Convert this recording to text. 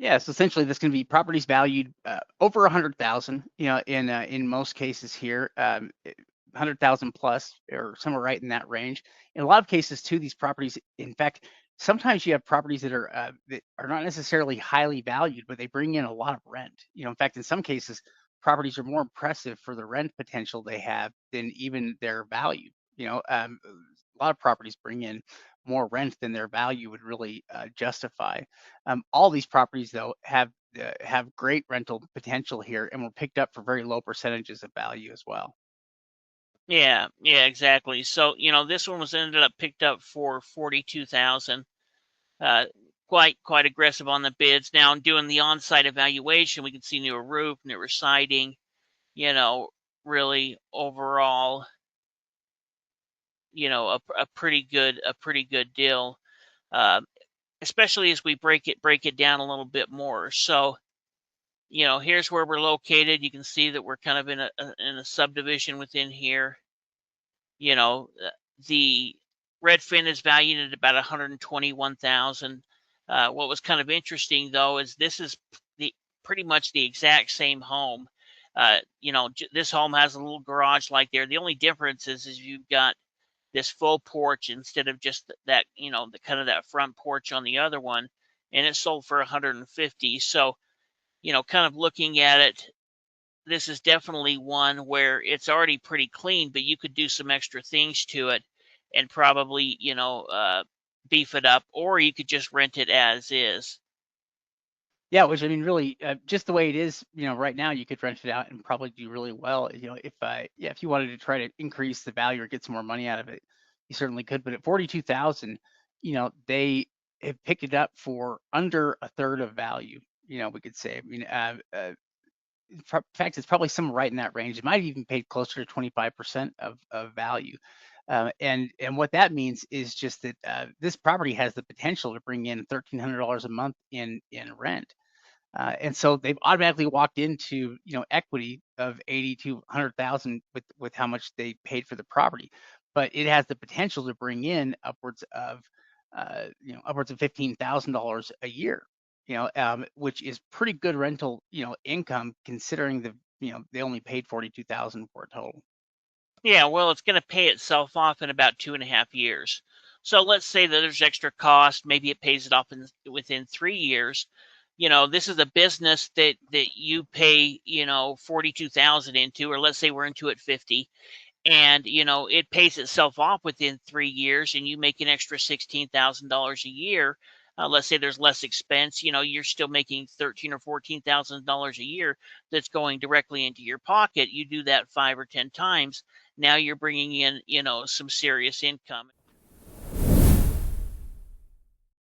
Yeah, so essentially this can be properties valued over 100,000, in most cases here, 100,000 plus or somewhere right in that range. In a lot of cases too, these properties, in fact, sometimes you have properties that are not necessarily highly valued, but they bring in a lot of rent. In fact, in some cases, properties are more impressive for the rent potential they have than even their value. A lot of properties bring in more rent than their value would really justify. All these properties, though, have great rental potential here and were picked up for very low percentages of value as well. Yeah, yeah, exactly. So, this one was ended up picked up for 42,000. Uh, quite aggressive on the bids. Now, doing the on-site evaluation, we can see newer roof, newer siding. You know, really overall, a pretty good deal. Uh, Especially as we break it down a little bit more. So, here's where we're located. You can see that we're kind of in a subdivision within here. You know, the Redfin is valued at about 121,000. What was kind of interesting though is this is the pretty much the exact same home. This home has a little garage like there. The only difference is you've got this full porch instead of just that, the kind of that front porch on the other one, and it sold for 150. So, kind of looking at it, this is definitely one where it's already pretty clean, but you could do some extra things to it and probably, beef it up, or you could just rent it as is. Yeah, which I mean, really, just the way it is, right now, you could rent it out and probably do really well. If you wanted to try to increase the value or get some more money out of it, you certainly could. But at 42,000, they have picked it up for under a third of value. We could say. I mean, in fact, it's probably somewhere right in that range. It might have even paid closer to 25% of value. And what that means is just that this property has the potential to bring in $1,300 a month in rent. And so they've automatically walked into equity of 80 to 100,000 with how much they paid for the property, but it has the potential to bring in upwards of $15,000 a year. Which is pretty good rental income considering they only paid 42,000 for it total. Yeah, well, it's going to pay itself off in about 2.5 years. So let's say that there's extra cost. Maybe it pays it off within 3 years. This is a business that you pay, 42,000 into, or let's say we're into it 50, and it pays itself off within 3 years, and you make an extra $16,000 a year. Let's say there's less expense. You're still making $13,000 or $14,000 a year that's going directly into your pocket. You do that 5 or 10 times. Now you're bringing in some serious income.